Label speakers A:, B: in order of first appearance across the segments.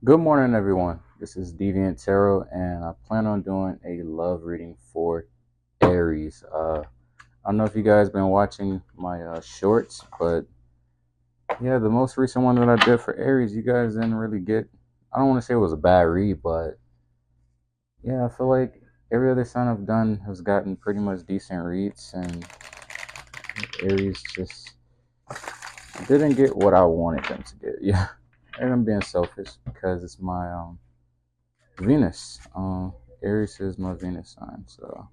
A: Good morning, everyone. This is Deviant Tarot, and I plan on doing a love reading for Aries. I don't know if you guys been watching my shorts, but yeah, the most recent one that I did for Aries, you guys didn't really get. I don't want to say it was a bad read, but yeah, I feel like every other sign I've done has gotten pretty much decent reads, and Aries just didn't get what I wanted them to get. Yeah, and I'm being selfish because it's my Venus. Aries is my Venus sign, so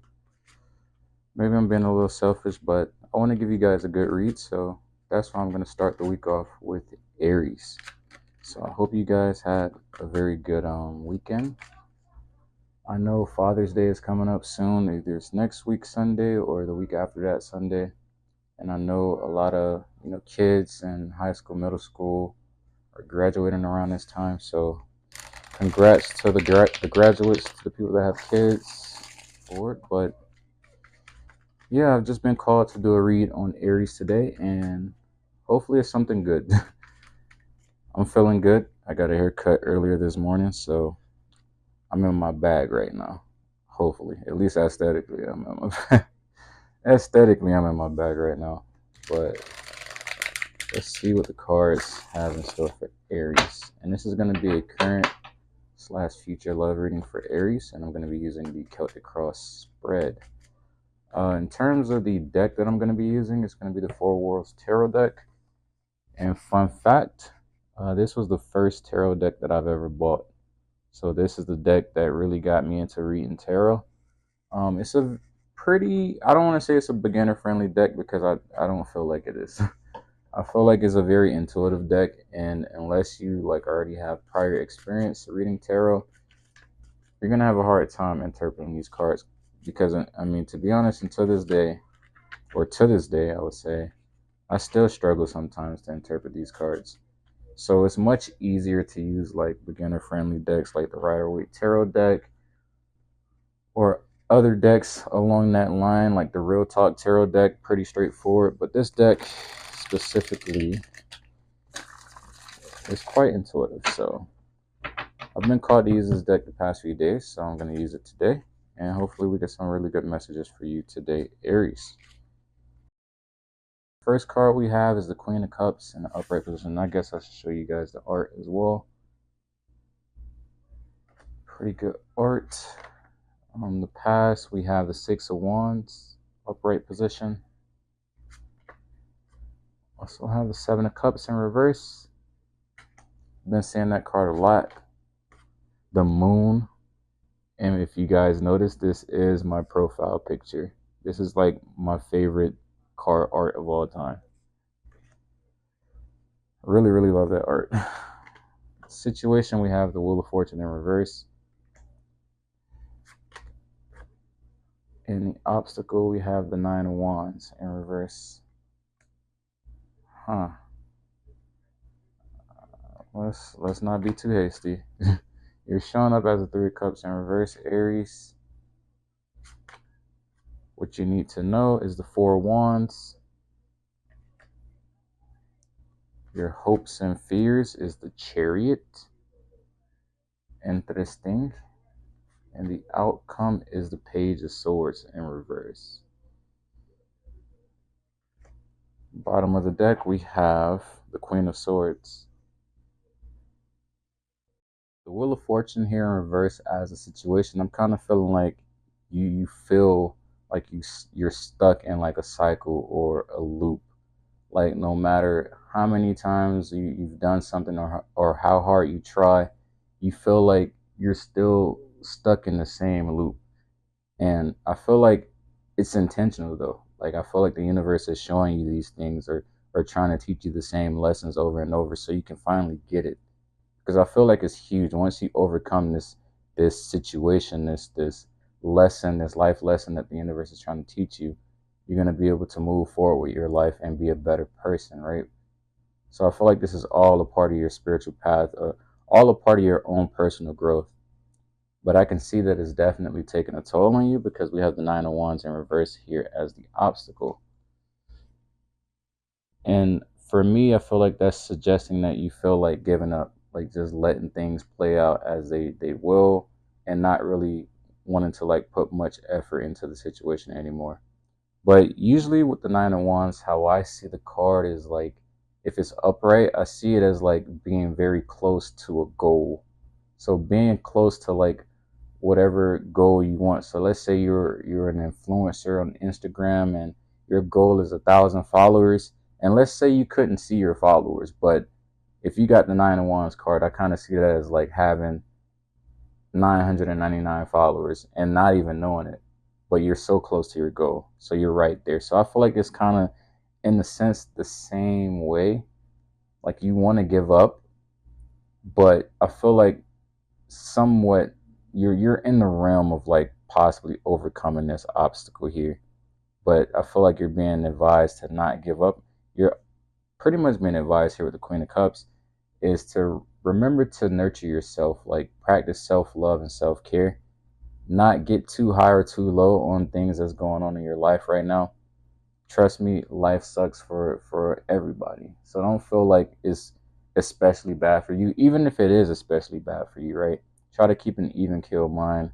A: maybe I'm being a little selfish, but I want to give you guys a good read, so that's why I'm going to start the week off with Aries. So I hope you guys had a very good weekend. I know Father's Day is coming up soon. Either it's next week Sunday or the week after that Sunday, and I know a lot of kids in high school, middle school are graduating around this time. So congrats to the graduates, to the people that have kids for it. But yeah, I've just been called to do a read on Aries today, and hopefully it's something good. I'm feeling good. I got a haircut earlier this morning, so I'm in my bag right now. Hopefully, at least aesthetically, I'm in my bag. Aesthetically, I'm in my bag right now. But let's see what the cards have in store for Aries. And this is going to be a current slash future love reading for Aries, and I'm going to be using the Celtic Cross spread. In terms of the deck that I'm going to be using, it's going to be the Four Worlds Tarot deck. And fun fact, this was the first tarot deck that I've ever bought. So this is the deck that really got me into reading tarot. It's a pretty, I don't want to say it's a beginner friendly deck because I don't feel like it is. I feel like it's a very intuitive deck, and unless you like already have prior experience reading tarot, you're gonna have a hard time interpreting these cards. Because I mean, to be honest, until this day, or to this day, I would say, I still struggle sometimes to interpret these cards. So it's much easier to use like beginner friendly decks like the Rider-Waite Tarot deck or other decks along that line, like the Real Talk Tarot deck, pretty straightforward. But this deck specifically is quite intuitive. So I've been called to use this deck the past few days, so I'm going to use it today. And hopefully we get some really good messages for you today, Aries. First card we have is the Queen of Cups in the upright position. I guess I should show you guys the art as well. Pretty good art. On the pass, we have the Six of Wands, upright position. Also have the Seven of Cups in reverse. Been seeing that card a lot. The Moon. And if you guys notice, this is my profile picture. This is like my favorite card art of all time. Really, really love that art. Situation, we have the Wheel of Fortune in reverse. In the obstacle, we have the Nine of Wands in reverse. Let's not be too hasty. You're showing up as the Three of Cups in reverse, Aries. What you need to know is the Four of Wands. Your hopes and fears is the Chariot. Interesting. And the outcome is the Page of Swords in reverse. Bottom of the deck, we have the Queen of Swords. The Wheel of Fortune here in reverse as a situation. I'm kind of feeling like you feel like you're stuck in like a cycle or a loop. Like no matter how many times you've done something or how hard you try, you feel like you're still stuck in the same loop. And I feel like it's intentional though. Like I feel like the universe is showing you these things or trying to teach you the same lessons over and over so you can finally get it. Because I feel like it's huge once you overcome this situation, this lesson, this life lesson that the universe is trying to teach you. You're gonna be able to move forward with your life and be a better person, right? So I feel like this is all a part of your spiritual path, all a part of your own personal growth. But I can see that it's definitely taking a toll on you because we have the Nine of Wands in reverse here as the obstacle. And for me, I feel like that's suggesting that you feel like giving up. like just letting things play out as they will, and not really wanting to like put much effort into the situation anymore. But usually with the Nine of Wands, how I see the card is like, if it's upright, I see it as like being very close to a goal. So being close to like whatever goal you want. So let's say you're an influencer on Instagram and your goal is 1,000 followers. And let's say you couldn't see your followers, but if you got the Nine of Wands card, I kind of see that as like having 999 followers and not even knowing it, but you're so close to your goal. So you're right there. So I feel like it's kind of, in the sense, the same way. Like you want to give up, but I feel like somewhat you're in the realm of like possibly overcoming this obstacle here. But I feel like you're being advised to not give up. You're pretty much being advised here with the Queen of Cups is to remember to nurture yourself, like practice self-love and self-care, not get too high or too low on things that's going on in your life right now. Trust me, life sucks for everybody. So don't feel like it's especially bad for you, even if it is especially bad for you, right? Try to keep an even keel mind,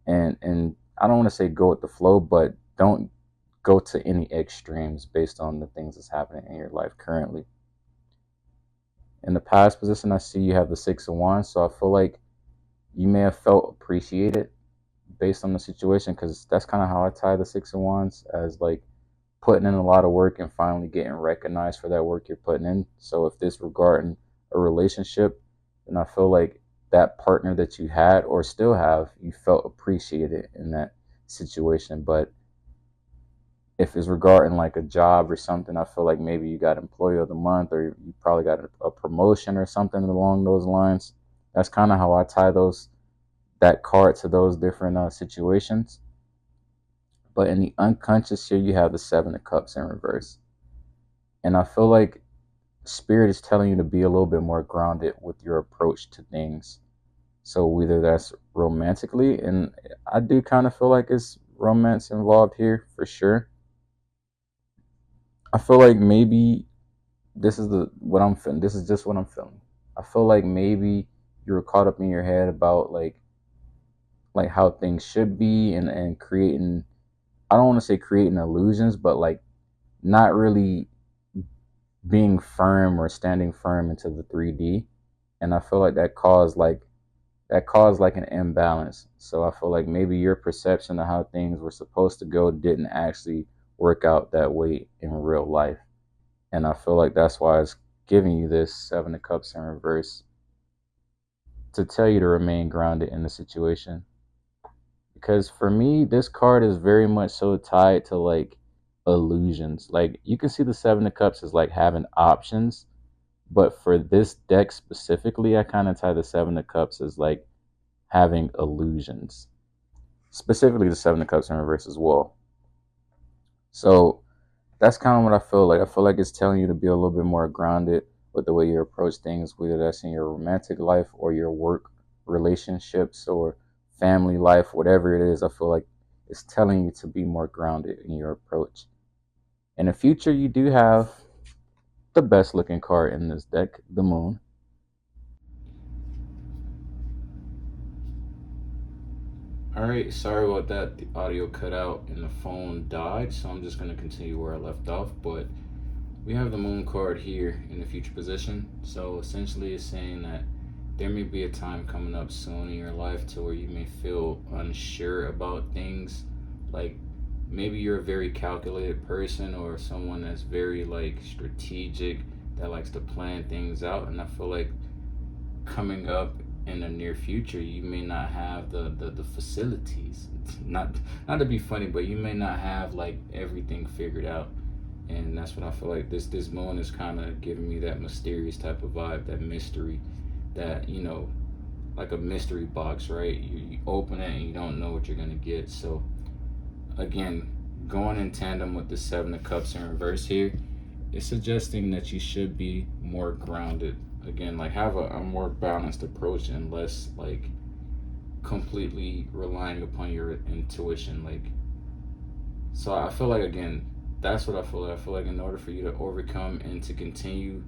A: and I don't want to say go with the flow, but don't go to any extremes based on the things that's happening in your life currently. In the past position, I see you have the Six of Wands, so I feel like you may have felt appreciated based on the situation, because that's kind of how I tie the Six of Wands, as like putting in a lot of work and finally getting recognized for that work you're putting in. So if this regarding a relationship, then I feel like that partner that you had or still have, you felt appreciated in that situation. But if it's regarding like a job or something, I feel like maybe you got employee of the month, or you probably got a promotion or something along those lines. That's kind of how I tie that card to those different situations. But in the unconscious here, you have the Seven of Cups in reverse. And I feel like Spirit is telling you to be a little bit more grounded with your approach to things. So whether that's romantically, and I do kind of feel like it's romance involved here for sure. I feel like maybe this is what I'm feeling. This is just what I'm feeling. I feel like maybe you were caught up in your head about like how things should be, and creating, I don't want to say creating illusions, but like not really being firm or standing firm into the 3D. And I feel like that caused like an imbalance. So I feel like maybe your perception of how things were supposed to go didn't actually work out that way in real life. And I feel like that's why it's giving you this Seven of Cups in reverse, to tell you to remain grounded in the situation. Because for me, this card is very much so tied to like illusions. Like you can see the Seven of Cups as like having options, but for this deck specifically, I kind of tie the Seven of Cups as like having illusions. Specifically, the Seven of Cups in reverse as well. So that's kind of what I feel like. I feel like it's telling you to be a little bit more grounded with the way you approach things, whether that's in your romantic life or your work relationships or family life, whatever it is. I feel like it's telling you to be more grounded in your approach. In the future, you do have the best looking card in this deck, the Moon. Alright, sorry about that. The audio cut out and the phone died, so I'm just going to continue where I left off. But we have the Moon card here in the future position. So essentially it's saying that there may be a time coming up soon in your life to where you may feel unsure about things. Like maybe you're a very calculated person, or someone that's very like strategic, that likes to plan things out. And I feel like coming up in the near future, you may not have the facilities. Not to be funny, but you may not have like everything figured out. And that's what I feel like this Moon is kind of giving me, that mysterious type of vibe, that mystery, that like a mystery box, right? You open it and you don't know what you're gonna get. So again, going in tandem with the Seven of Cups in reverse here, it's suggesting that you should be more grounded. Again, like have a more balanced approach and less like completely relying upon your intuition. Like, so I feel like, again, that's what I feel like. I feel like in order for you to overcome and to continue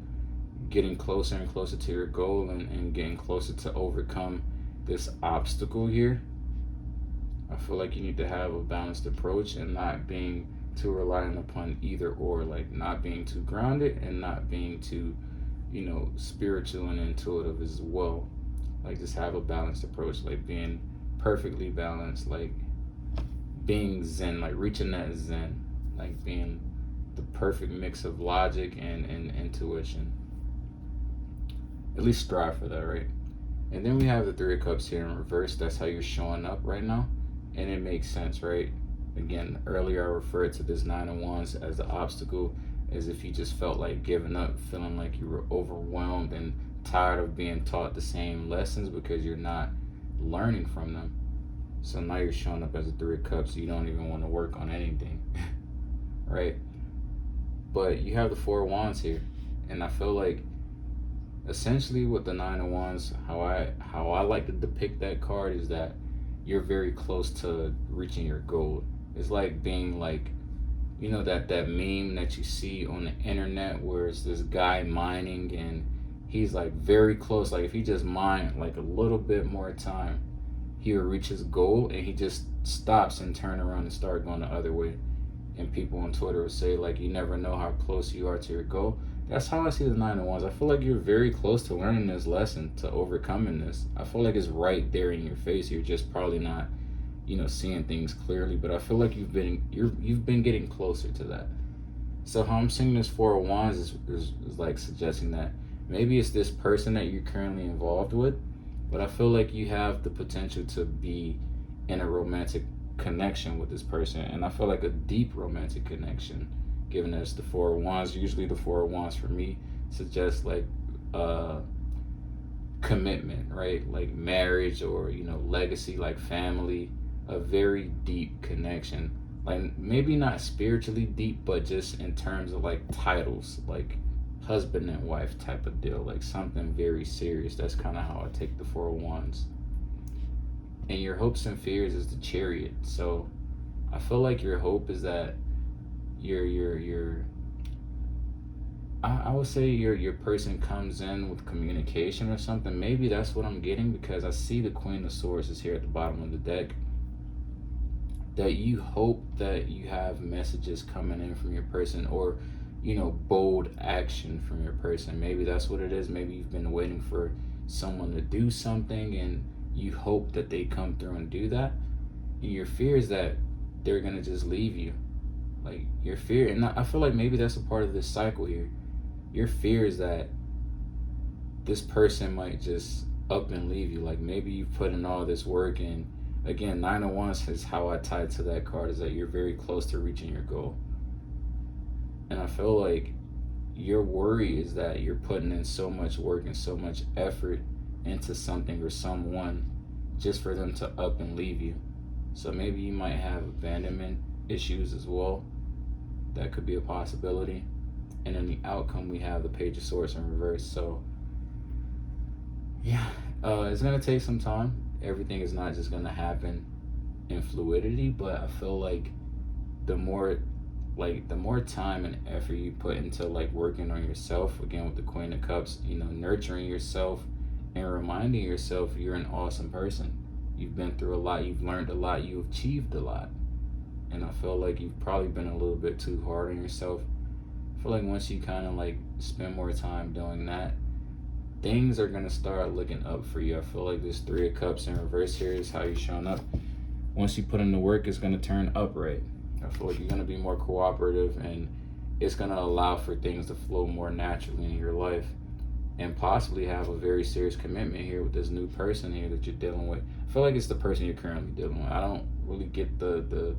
A: getting closer and closer to your goal, and getting closer to overcome this obstacle here. I feel like you need to have a balanced approach and not being too reliant upon either or, like not being too grounded and not being too, spiritual and intuitive as well. Like just have a balanced approach, like being perfectly balanced, like being zen, like reaching that zen, like being the perfect mix of logic and intuition. At least strive for that, right? And then we have the Three of Cups here in reverse. That's how you're showing up right now. And it makes sense, right? Again, earlier I referred to this Nine of Wands as the obstacle, as if you just felt like giving up, feeling like you were overwhelmed and tired of being taught the same lessons because you're not learning from them. So now you're showing up as a Three of Cups. You don't even want to work on anything, right? But you have the Four of Wands here. And I feel like essentially with the Nine of Wands, how I like to depict that card is that you're very close to reaching your goal. It's like being like, that meme that you see on the internet where it's this guy mining and he's like very close. Like if he just mined like a little bit more time, he will reach his goal, and he just stops and turn around and start going the other way. And people on Twitter will say like, you never know how close you are to your goal. That's how I see the Nine of Wands. I feel like you're very close to learning this lesson, to overcoming this. I feel like it's right there in your face. You're just probably not, seeing things clearly. But I feel like you've been getting closer to that. So how I'm seeing this Four of Wands is like suggesting that maybe it's this person that you're currently involved with, but I feel like you have the potential to be in a romantic connection with this person, and I feel like a deep romantic connection. Given as the Four of Wands, usually the Four of Wands for me suggests like commitment, right? Like marriage or legacy, like family, a very deep connection. Like maybe not spiritually deep, but just in terms of like titles, like husband and wife type of deal, like something very serious. That's kind of how I take the Four of Wands. And your hopes and fears is the Chariot. So I feel like your hope is that I would say your person comes in with communication or something. Maybe that's what I'm getting, because I see the Queen of Swords is here at the bottom of the deck. That you hope that you have messages coming in from your person, or bold action from your person. Maybe that's what it is. Maybe you've been waiting for someone to do something and you hope that they come through and do that. And your fear is that they're gonna just leave you. Like your fear, and I feel like maybe that's a part of this cycle here. Your fear is that this person might just up and leave you. Like maybe you put in all this work, and again, Nine of Wands is how I tie to that card, is that you're very close to reaching your goal. And I feel like your worry is that you're putting in so much work and so much effort into something or someone just for them to up and leave you. So maybe you might have abandonment issues as well. That could be a possibility. And in the outcome, we have the Page of Swords in reverse. So yeah, it's gonna take some time. Everything is not just gonna happen in fluidity, but I feel like the more time and effort you put into like working on yourself, again with the Queen of Cups, nurturing yourself and reminding yourself you're an awesome person. You've been through a lot, you've learned a lot, you've achieved a lot. And I feel like you've probably been a little bit too hard on yourself. I feel like once you kind of like spend more time doing that, things are gonna start looking up for you. I feel like this Three of Cups in reverse here is how you're showing up. Once you put in the work, it's gonna turn upright. I feel like you're gonna be more cooperative, and it's gonna allow for things to flow more naturally in your life, and possibly have a very serious commitment here with this new person here that you're dealing with. I feel like it's the person you're currently dealing with. I don't really get the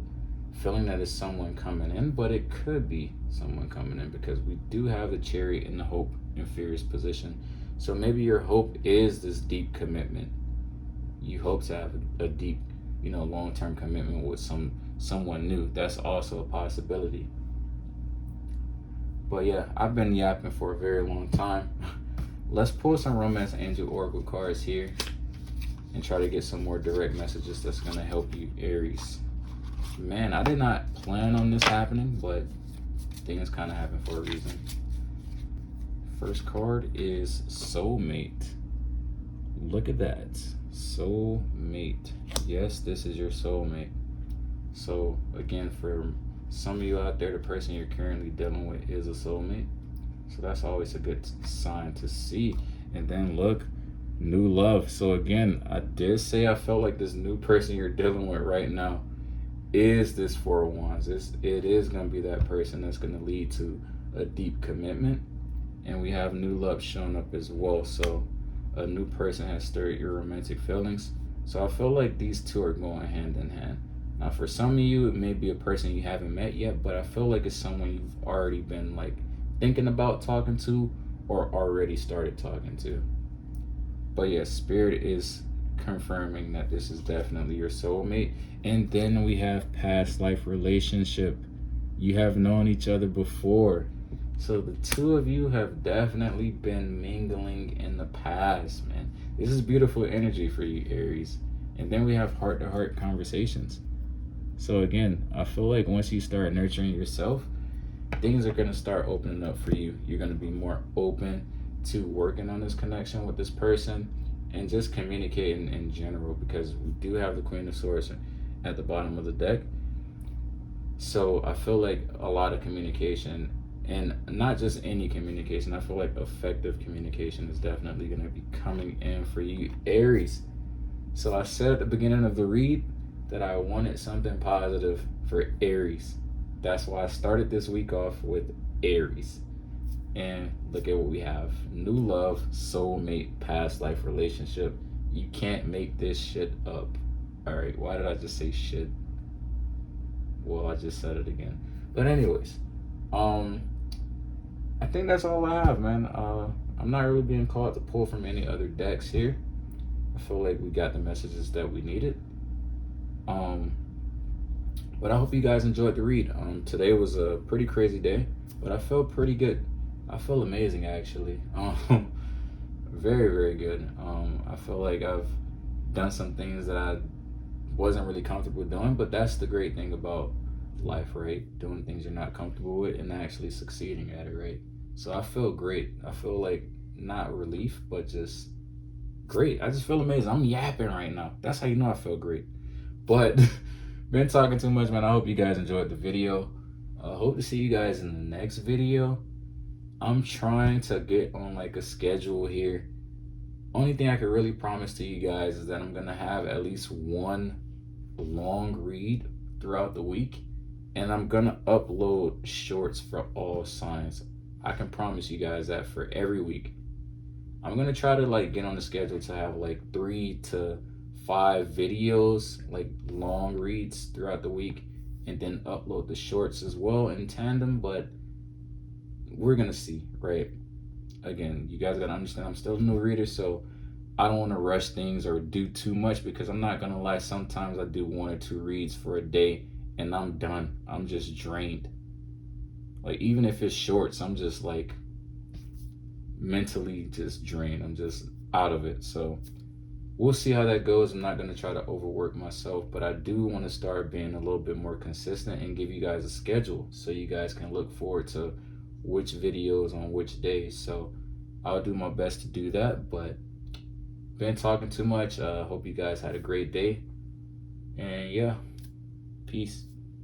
A: feeling that it's someone coming in, but it could be someone coming in, because we do have the Chariot in the hope and fears position. So maybe your hope is this deep commitment. You hope to have a deep, long-term commitment with someone new. That's also a possibility. But yeah, I've been yapping for a very long time. Let's pull some Romance Angel Oracle cards here and try to get some more direct messages that's going to help you, Aries. Man, I did not plan on this happening, but things kind of happen for a reason. First card is soulmate. Look at that. Soulmate. Yes, this is your soulmate. So again, for some of you out there, the person you're currently dealing with is a soulmate. So that's always a good sign to see. And then look, new love. So again, I did say I felt like this new person you're dealing with right now is this Four of Wands. It is going to be that person that's going to lead to a deep commitment. And we have new love showing up as well. So a new person has stirred your romantic feelings. So I feel like these two are going hand in hand. Now for some of you, it may be a person you haven't met yet, but I feel like it's someone you've already been like thinking about talking to or already started talking to. But yeah, Spirit is confirming that this is definitely your soulmate. And then we have past life relationship. You have known each other before. So the two of you have definitely been mingling in the past, man. This is beautiful energy for you, Aries. And then we have heart-to-heart conversations. So again, I feel like once you start nurturing yourself, things are going to start opening up for you. You're going to be more open to working on this connection with this person and just communicating in general, because we do have the Queen of Swords at the bottom of the deck. So I feel like a lot of communication, and not just any communication, I feel like effective communication is definitely going to be coming in for you, Aries. So I said at the beginning of the read that I wanted something positive for Aries. That's why I started this week off with Aries. And look at what we have. New love, soulmate, past life relationship. You can't make this shit up. All right, why did I just say shit? Well, I just said it again. But anyways, I think that's all I have, man. I'm not really being called to pull from any other decks here. I feel like we got the messages that we needed. But I hope you guys enjoyed the read. Today was a pretty crazy day, but I felt pretty good. I feel amazing, actually. Very, very good. I feel like I've done some things that I wasn't really comfortable doing, but that's the great thing about life, right? Doing things you're not comfortable with and actually succeeding at it, right? So I feel great. I feel like not relief, but just great. I just feel amazing. I'm yapping right now. That's how you know I feel great. But been talking too much, man. I hope you guys enjoyed the video. I hope to see you guys in the next video. I'm trying to get on like a schedule here. Only thing I can really promise to you guys is that I'm gonna have at least one long read throughout the week, and I'm gonna upload shorts for all signs. I can promise you guys that for every week. I'm gonna try to like get on the schedule to have like 3 to 5 videos, like long reads throughout the week, and then upload the shorts as well in tandem. But we're gonna see, right? Again, you guys gotta understand I'm still a new reader, so I don't want to rush things or do too much, because I'm not gonna lie, sometimes I do 1 or 2 reads for a day and I'm done. I'm just drained. Like even if it's shorts, I'm just like mentally just drained. I'm just out of it. So we'll see how that goes. I'm not gonna try to overwork myself, but I do want to start being a little bit more consistent and give you guys a schedule so you guys can look forward to which videos on which days. So I'll do my best to do that, but been talking too much. Hope you guys had a great day, and yeah, peace.